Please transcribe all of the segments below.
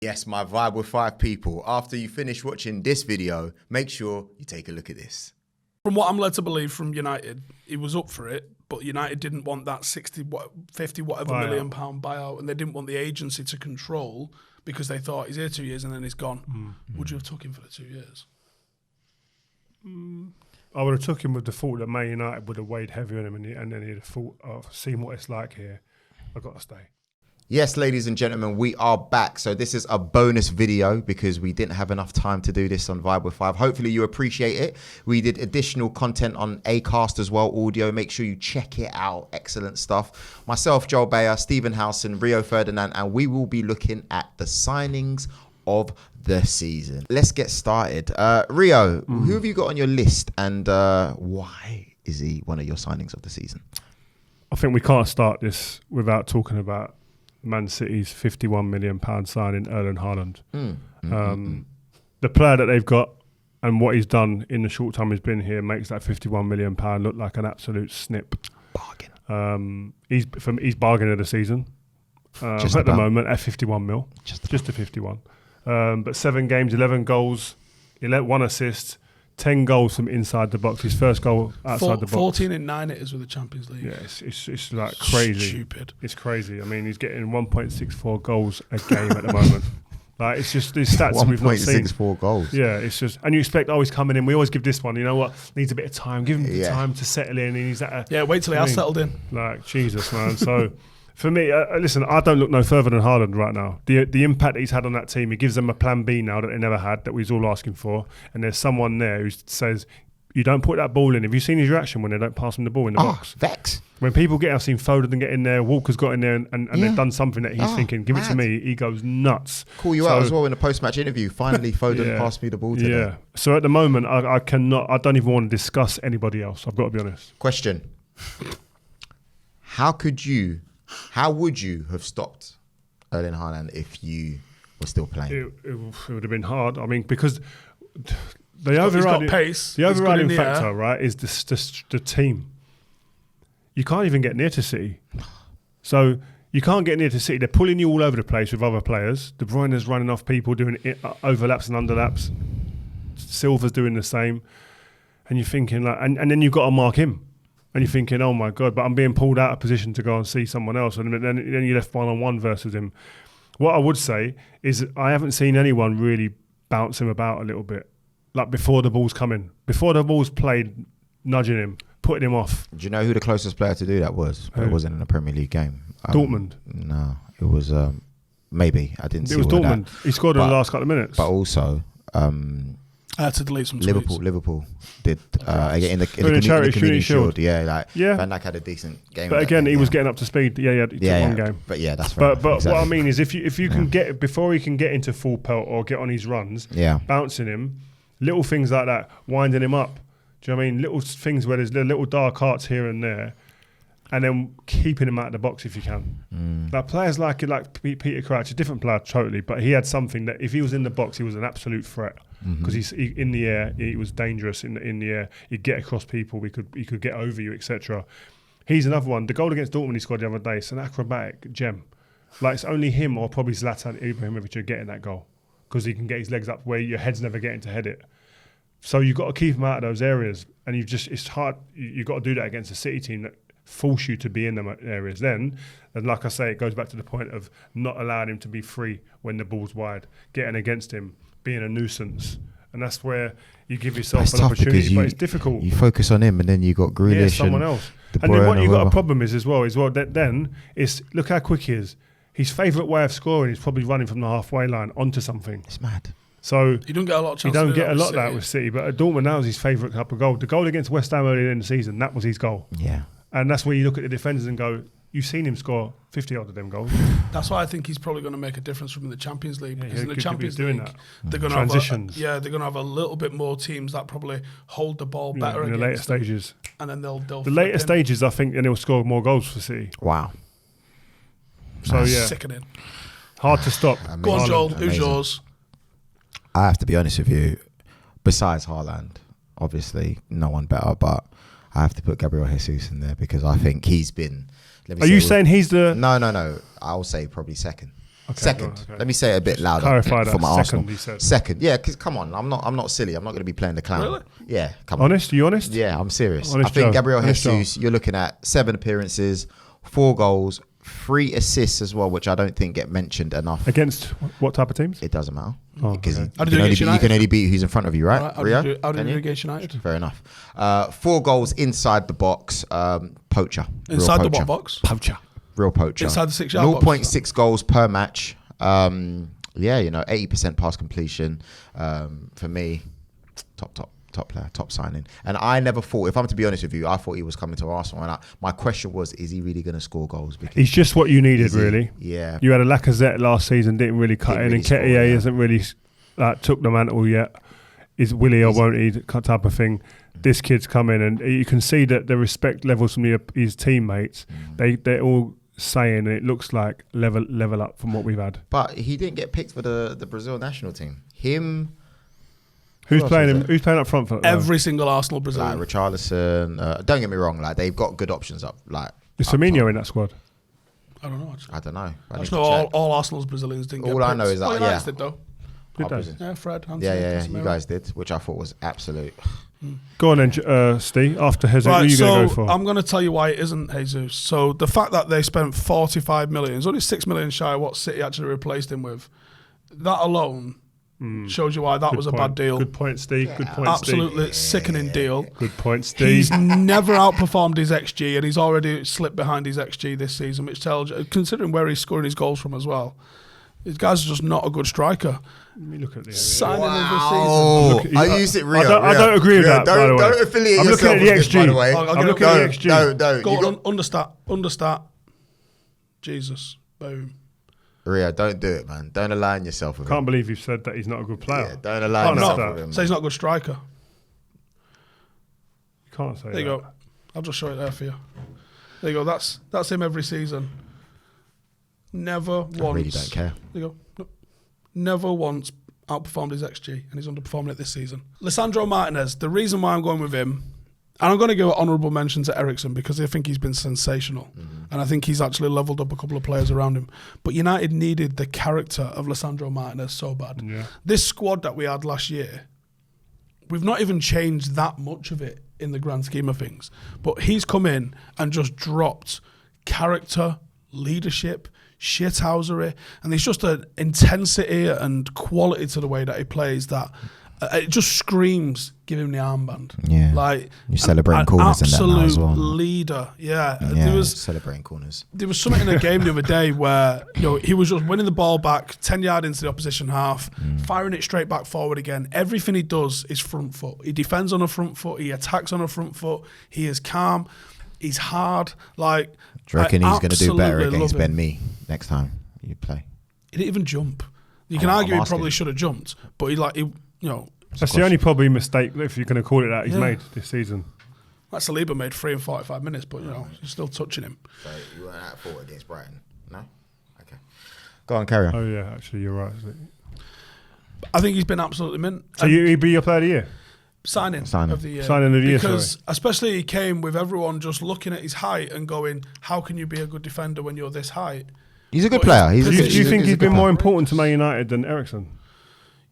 Yes, my vibe with 5 people. After you finish watching this video, make sure you take a look at this. From what I'm led to believe from United, he was up for it, but United didn't want that 50 whatever million pound buyout, and they didn't want the agency to control because they thought he's here 2 years and then he's gone. Mm-hmm. Would you have took him for the 2 years? I would have took him with the thought that Man United would have weighed heavy on him, and then he'd have thought, seeing what it's like here, I've got to stay. Yes, ladies and gentlemen, we are back. So this is a bonus video because we didn't have enough time to do this on Vibe with 5. Hopefully you appreciate it. We did additional content on Acast as well, audio. Make sure you check it out. Excellent stuff. Myself, Joel Beya, Stephen Howson, Rio Ferdinand, and we will be looking at the signings of the season. Let's get started. Rio, who have you got on your list, and why is he one of your signings of the season? I think we can't start this without talking about Man City's £51 million signing Erling Haaland. The player that they've got and what he's done in the short time he's been here makes that £51 million look like an absolute snip. Bargain. He's bargain of the season at the moment at 51 mil. Just to 51. But 7 games, 11 goals, 1 assist, 10 goals from inside the box. His first goal outside the box. 14 in 9 it is with the Champions League. Yeah, it's like crazy. Stupid. It's crazy. I mean, he's getting 1.64 goals a game at the moment. Like, it's just these stats we've not seen. 1.64 goals. Yeah, it's just, and you expect, he's coming in. We always give this one, you know what, needs a bit of time. Give him the time to settle in. And he's wait till he has settled in. Like, Jesus, man. So, for me, listen, I don't look no further than Haaland right now. The impact that he's had on that team, he gives them a plan B now that they never had, that we was all asking for. And there's someone there who says, you don't put that ball in. Have you seen his reaction when they don't pass him the ball in the box? Vex. When people I've seen Foden get in there, Walker's got in there, and they've done something that he's thinking, give it to me. He goes nuts. Call you out as well in a post-match interview. Finally, Foden passed me the ball today. Yeah. So at the moment, I don't even want to discuss anybody else. I've got to be honest. Question. How would you have stopped Erling Haaland if you were still playing? It would have been hard. I mean, because the overriding factor, right, is the team. You can't even get near to City. So you can't get near to City. They're pulling you all over the place with other players. De Bruyne's running off people, doing overlaps and underlaps. Silva's doing the same. And you're thinking, like, and then you've got to mark him. And you're thinking, oh my God, but I'm being pulled out of position to go and see someone else. And then you're left one-on-one versus him. What I would say is I haven't seen anyone really bounce him about a little bit. Like before the ball's coming. Before the ball's played, nudging him, putting him off. Do you know who the closest player to do that was? But it wasn't in a Premier League game. Dortmund? No, it was maybe. I didn't see it. It was Dortmund. He scored in the last couple of minutes. But also... I had to delete some tweets. Liverpool did in the Community Shield. Yeah, Van Dijk had a decent game. But again, he was getting up to speed. He took one game. But that's fair. But exactly. What I mean is, if you can get before he can get into full pelt or get on his runs, bouncing him, little things like that, winding him up. Do you know what I mean? Little things where there's little dark arts here and there, and then keeping him out of the box if you can. Like players like Peter Crouch, a different player totally, but he had something that if he was in the box, he was an absolute threat. Because he's in the air, he was dangerous in the air. He'd get across people, he could get over you, etc. He's another one. The goal against Dortmund he scored the other day, it's an acrobatic gem. Like it's only him or probably Zlatan Ibrahimovic who are getting that goal because he can get his legs up where your head's never getting to head it. So you've got to keep him out of those areas, and it's hard. You've got to do that against a City team that force you to be in them areas. Then, and like I say, it goes back to the point of not allowing him to be free when the ball's wide, getting against him, being a nuisance, and that's where you give yourself an opportunity. But it's difficult. You focus on him, and then you got Grealish, someone else. And then what you got a problem is as well that then is look how quick he is. His favourite way of scoring is probably running from the halfway line onto something. It's mad. So you don't get a lot of chances. You don't get a lot of that with City, but at Dortmund now is his favourite cup of goal. The goal against West Ham earlier in the season, that was his goal. Yeah, and that's where you look at the defenders and go, you've seen him score 50 odd of them goals. That's why I think he's probably going to make a difference from the Champions League, because in the Champions League, they're going to transitions. they're going to have a little bit more teams that probably hold the ball better in the later stages. And then they'll the later stages, I think, and he'll score more goals for City. Wow. So sickening. Hard to stop. Go on, Joel. Who's yours? I have to be honest with you. Besides Haaland, obviously no one better, but I have to put Gabriel Jesus in there because I think he's been. Are you saying he's the? No. I'll say probably second. Second. Let me say it a bit louder. Clarify that. For my Second, Arsenal. he said. Second. Yeah, because come on, I'm not silly. I'm not going to be playing the clown. Really? Yeah, come on. Honest? You honest? Yeah, I'm serious. Honest I think Joe. Gabriel Honest Jesus, you're looking at 7 appearances, 4 goals, 3 assists as well, which I don't think get mentioned enough. Against what type of teams? It doesn't matter. Oh, Because okay. you can only beat who's in front of you, right? How Rio? did Can you you? against United? Fair enough. 4 goals inside the box. Poacher. Inside Real the poacher. what box? Poacher. Real poacher. Inside the 6-yard box. 0.6 goals per match. 80% pass completion. For me, top player, top signing. And I never thought, if I'm to be honest with you, I thought he was coming to Arsenal. And my question was, is he really going to score goals? Because He's just what you needed, really. Yeah. You had a Lacazette last season, didn't really cut Didn't in, really and score, Ketia yeah. hasn't really took the mantle yet. Is will he or won't he type of thing. This kid's come in, and you can see that the respect levels from his teammates, they're all saying it looks like level up from what we've had. But he didn't get picked for the Brazil national team. Him... Who's else playing was him? it? Who's playing up front for Every single Arsenal Brazilian. Like Richarlison, don't get me wrong, like they've got good options up. Like Is up Firmino top. in that squad? I don't know. Actually. I don't know. I just know all Arsenal's Brazilians didn't get All I picked. know is that, Well, United yeah. did though. Did they? Opposite. Yeah, Fred, Hansen, Yeah, you Casemiro. guys did, which I thought was absolute. Go on then, Steve. After Jesus, who are Right, you going so to go for? I'm going to tell you why it isn't Jesus. So the fact that they spent 45 million, it's only 6 million shy of what City actually replaced him with. That alone shows you why that was a bad deal. Good point, Steve. Good point, Absolutely sickening deal. Steve. Good point, Steve. He's never outperformed his XG, and he's already slipped behind his XG this season, which tells you, considering where he's scoring his goals from as well, this guy's just not a good striker. Let me look at this. Signing of the Oh, Look, I use it real. I don't agree with that, by the way. Don't affiliate I'm yourself looking at the with this, by XG. the way. I'm looking at the XG. No. Go You on, got, understat. Jesus. Boom. Ria, don't do it, man. Don't align yourself with Can't him. believe you've said that he's not a good player. Yeah, don't align Can't yourself say with him. So he's not a good striker. You can't say There you that. go. I'll just show it there for you. There you go. That's him every season. Never once. I really don't care. There you go. Nope. Never once outperformed his XG, and he's underperforming it this season. Lisandro Martinez. The reason why I'm going with him, and I'm going to give an honourable mention to Eriksen because I think he's been sensational, and I think he's actually levelled up a couple of players around him. But United needed the character of Lisandro Martinez so bad. Yeah. This squad that we had last year, we've not even changed that much of it in the grand scheme of things. But he's come in and just dropped character, leadership, shithousery, and there's just an intensity and quality to the way that he plays that it just screams, give him the armband. Yeah. Like You're celebrating an corners in that now as absolute well. leader. Yeah. Yeah, celebrating corners. There was something in the game the other day where he was just winning the ball back 10 yards into the opposition half, firing it straight back forward again. Everything he does is front foot. He defends on a front foot. He attacks on a front foot. He is calm. He's hard. Like, Do you reckon he's going to do better absolutely against love him. Ben Mee next time you play? He didn't even jump. You can I'm argue he asking. probably should have jumped, but That's the only probably mistake, if you're going to call it that, he's Yeah. made this season. that Saliba made 3 in 45 minutes, but you're still touching him. So you weren't at fault against Brighton? No? Okay. Go on, carry on. Oh, yeah, actually, you're right. I think he's been absolutely mint. So he'd be your player of the year? Signing Signing. of the year. Signing of the year, Because especially he came with everyone just looking at his height and going, how can you be a good defender when you're this height? He's a good But player. he's- Do you think he's a been good more player. important to Man United than Eriksen?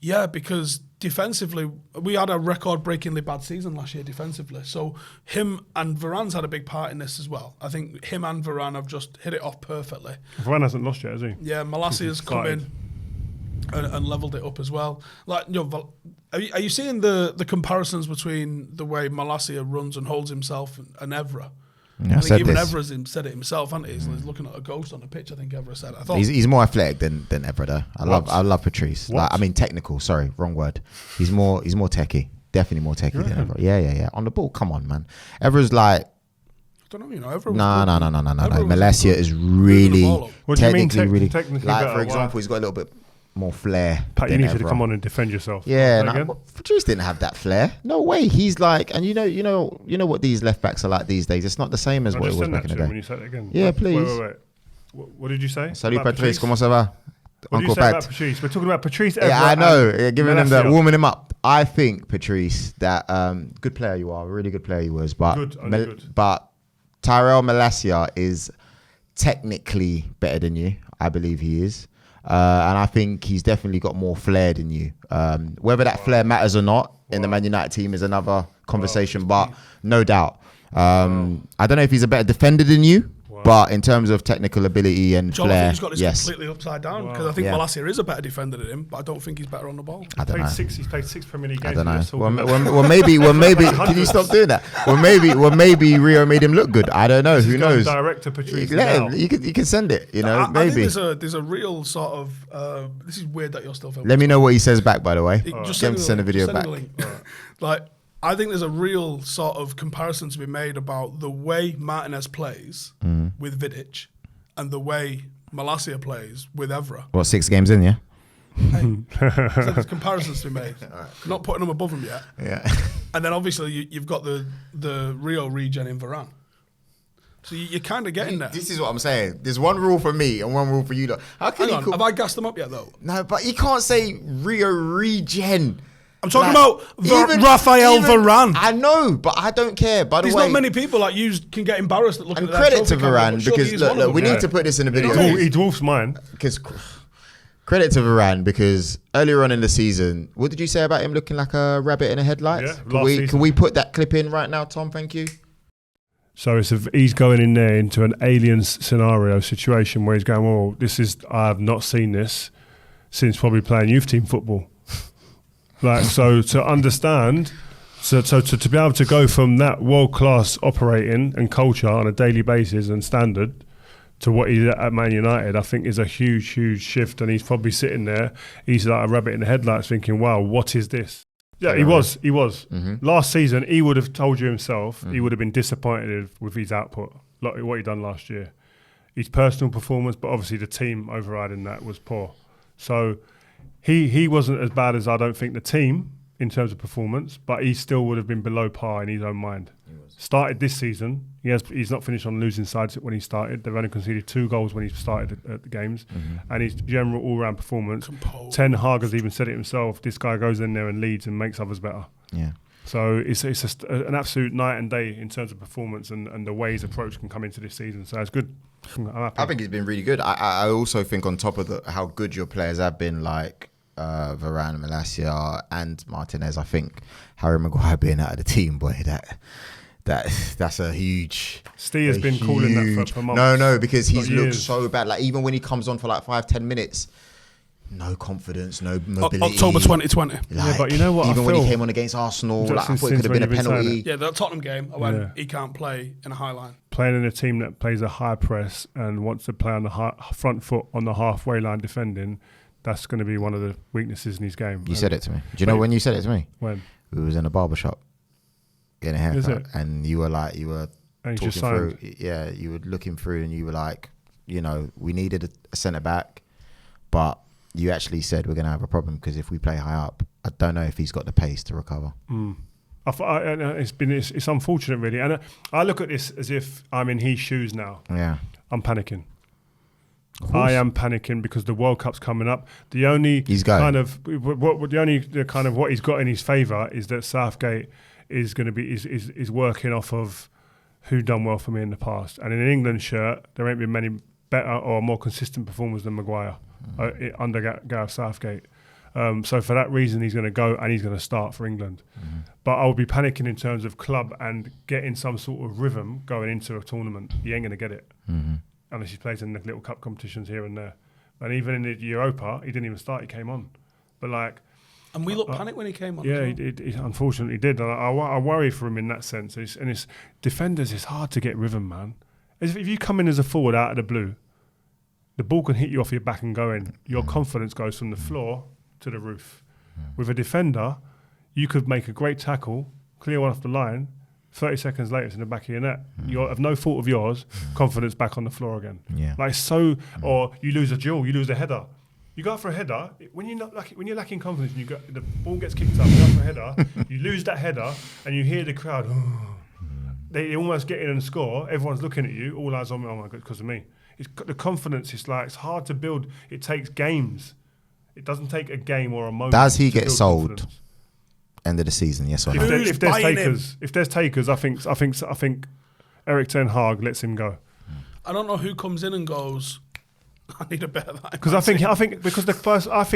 Yeah, because defensively, we had a record-breakingly bad season last year defensively. So him and Varane's had a big part in this as well. I think him and Varane have just hit it off perfectly. Varane hasn't lost yet, has he? Yeah, Malacia has come in and levelled it up as well. Like, are you seeing the comparisons between the way Malacia runs and holds himself and Evra? Yeah, I I said think even this. Evra's said it himself, hasn't he? He's looking at a ghost on the pitch, I think Evra said. I thought He's more athletic than Evra though. I love Patrice. What? Like, I mean technical, sorry, wrong word. He's more techie. Definitely more techie than Evra. Yeah. On the ball, come on, man. Evra's like I don't know, Evra was no. Evra was Malacia good. is Moving the really ball up. What do you mean technically really technically like better? for example, he's got a little bit more flair. Pat, you than need to Evra. come on and defend yourself. Yeah, Say again? Patrice didn't have that flair. No way. He's like, and you know what these left backs are like these days. It's not the same as I what it just was send back that in to the him day. when you say it again. Yeah, please. Wait. What did you say? Salut about Patrice, comment ça va? What did Uncle you say Pat. about Patrice? We're talking about Patrice. Yeah, Evra I know. and Yeah, giving him that, Malacia. warming him up. I think Patrice, that good player you are, really good player you was, but Good, only good. but Tyrell Malacia is technically better than you. I believe he is. And I think he's definitely got more flair than you. Whether that flair matters or not in the Man United team is another conversation, but no doubt. I don't know if he's a better defender than you, but in terms of technical ability and Joel, flair, I think he's got this completely upside down because I think Malacia is a better defender than him, but I don't think he's better on the ball. He's played 6 Premier League games. I don't know. Well, maybe. Can you stop doing that? Well, maybe Rio made him look good. I don't know. Who knows? Direct to Patrice. You can send it. You know, maybe. I think there's a real sort of. This is weird that you're still filming. Let me know what he says back. By the way, just send a video back. Like, I think there's a real sort of comparison to be made about the way Martinez plays with Vidic and the way Malacia plays with Evra. What, 6 games in, yeah? Hey, so there's comparisons to be made. Not putting them above him yet. Yeah. And then obviously you've got the Rio regen in Varane. So you're kind of getting there. This is what I'm saying. There's one rule for me and one rule for you. How can have I gassed them up yet, though? No, but you can't say Rio regen. I'm talking about Rafael Varane. I know, but I don't care. By the way, there's not many people like you can get embarrassed at looking at that. And credit to Varane, because look, we need to put this in a video. He dwarfs mine. Because credit to Varane, because earlier on in the season, what did you say about him looking like a rabbit in a headlights? Yeah, can we put that clip in right now, Tom? Thank you. So he's going in there into an alien scenario situation where he's going, well, I have not seen this since probably playing youth team football. Like, so to understand, so to be able to go from that world-class operating and culture on a daily basis and standard to what he's at Man United, I think is a huge, huge shift. And he's probably sitting there, he's like a rabbit in the headlights thinking, wow, what is this? Yeah, he was. Mm-hmm. Last season, he would have told you himself, he would have been disappointed with his output, like what he done last year. His personal performance, but obviously the team overriding that was poor. So he wasn't as bad as I don't think the team in terms of performance, but he still would have been below par in his own mind. Started this season, he's not finished on losing sides when he started. They've only conceded 2 goals when he started at the games, and his general all-round performance. Ten Hag has even said it himself. This guy goes in there and leads and makes others better. Yeah. So it's just an absolute night and day in terms of performance and the way his approach can come into this season. So it's good. I'm happy. I think he's been really good. I also think on top of how good your players have been, like Varane, Malacia and Martinez, I think Harry Maguire being out of the team, boy, that's a huge. Steve has been calling that for months. No, because he's looked so bad. Like, even when he comes on for like 5-10 minutes, no confidence, no mobility. October 2020. Like, yeah, but you know what? Even when he came on against Arsenal, like, I thought it could have been a penalty. Yeah, that Tottenham game, when he can't play in a high line. Playing in a team that plays a high press and wants to play on the front foot on the halfway line defending, that's going to be one of the weaknesses in his game. You said it to me. Do you know when you said it to me? When? We was in a barbershop getting a haircut, and you were talking through. Yeah, you were looking through, and you were like, we needed a centre back, but you actually said we're going to have a problem because if we play high up, I don't know if he's got the pace to recover. It's unfortunate, really, and I look at this as if I'm in his shoes now. Yeah, I'm panicking. I am panicking because the World Cup's coming up. The only kind of what he's got in his favour is that Southgate is going to be is working off of who done well for me in the past. And in an England shirt, there ain't been many better or more consistent performers than Maguire under Gareth Southgate. So for that reason, he's going to go and he's going to start for England. But I would be panicking in terms of club and getting some sort of rhythm going into a tournament. He ain't going to get it. Unless he plays in the little cup competitions here and there. And even in the Europa, he didn't even start, he came on. But and we looked panicked when he came on. Yeah, he unfortunately did. And I worry for him in that sense. And it's defenders, it's hard to get rhythm, man. If you come in as a forward out of the blue, the ball can hit you off your back and go in. Your confidence goes from the floor to the roof. With a defender, you could make a great tackle, clear one off the line, 30 seconds later, it's in the back of your net. You're of no fault of yours, confidence back on the floor again. Yeah. Or you lose a duel, you lose a header. You go for a header, when you're lacking confidence and the ball gets kicked up, you go for a header, you lose that header, and you hear the crowd, they almost get in and score, everyone's looking at you, all eyes on me, oh my God, because of me. The confidence, it's hard to build, it takes games. It doesn't take a game or a moment. Does he get sold? Confidence. End of the season, yes or no? If there's takers, I think Erik Ten Hag lets him go. I don't know who comes in and goes, I need a bit of that. Because I think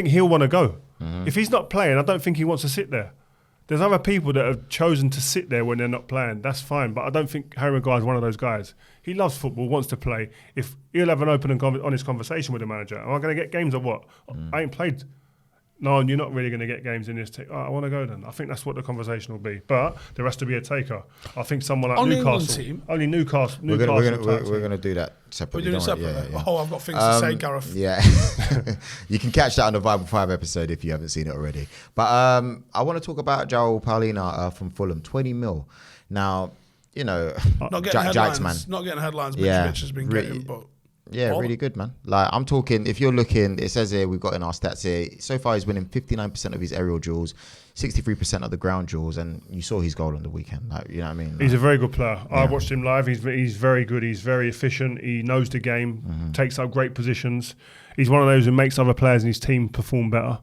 he'll want to go. If he's not playing, I don't think he wants to sit there. There's other people that have chosen to sit there when they're not playing. That's fine, but I don't think Harry Maguire is one of those guys. He loves football, wants to play. If he'll have an open and honest conversation with the manager, am I going to get games or what? I ain't played. No, you're not really going to get games in this team. I want to go then. I think that's what the conversation will be. But there has to be a taker. I think someone like Newcastle. Only Newcastle. We're going to do that separately. We're doing it separately. Yeah. Oh, I've got things to say, Gareth. Yeah. You can catch that on the Vibe 5 episode if you haven't seen it already. But I want to talk about Joel Palhinha from Fulham. 20 mil. Now, you know, not getting headlines, man. Not getting headlines, Mitch has been getting, but... Yeah, really good, man. Like, I'm talking, if you're looking, it says here, we've got in our stats here, so far he's winning 59% of his aerial duels, 63% of the ground duels, and you saw his goal on the weekend. Like, you know what I mean? Like, he's a very good player. Yeah. I watched him live. He's very good. He's very efficient. He knows the game, takes up great positions. He's one of those who makes other players in his team perform better.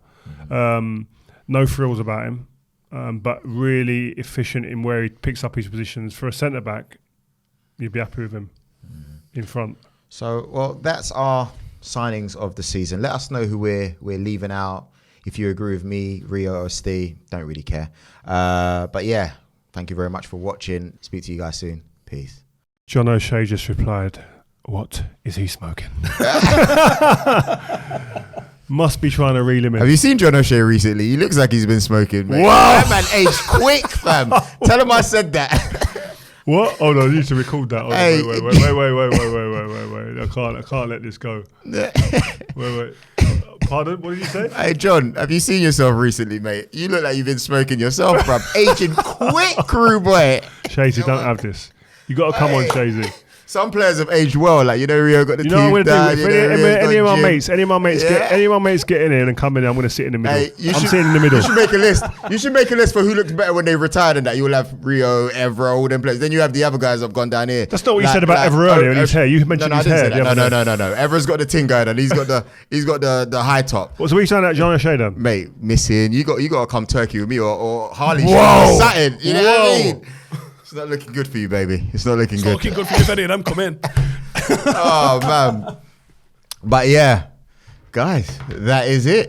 No frills about him, but really efficient in where he picks up his positions. For a centre-back, you'd be happy with him in front. So, well, that's our signings of the season. Let us know who we're leaving out. If you agree with me, Rio or Steve, don't really care. But yeah, thank you very much for watching. Speak to you guys soon. Peace. John O'Shea just replied, "What is he smoking?" Must be trying to reel him in. Have you seen John O'Shea recently? He looks like he's been smoking. Mate. Wow. That man aged quick, fam. Tell him I said that. What? Oh no, I need to record that. Oh, Hey. Wait. I can't let this go. Wait. Pardon? What did you say? Hey, John, have you seen yourself recently, mate? You look like you've been smoking yourself, bruv. Aging quick, crew boy. Shazy, don't have this. You got to come on, Shazy. Some players have aged well, like, you know, Rio got the teeth down. Any of my mates get in here and come in, I'm going to sit in the middle. Hey, I'm sitting in the middle. You should make a list. You should make a list for who looks better when they retired and that. You will have Rio, Evra, all them players. Then you have the other guys that have gone down here. That's not what you said about Evra earlier in his hair. You mentioned his hair. No. Evra's got the ting going on. He's got the high top. What's we saying that John O'Shea then? Mate, missing. You got to come Turkey with me or Harley. Whoa. Satin. You know what I mean? It's not looking good for you, baby. It's not looking good. It's not looking good for you if any of them come in. Oh, man. But yeah, guys, that is it.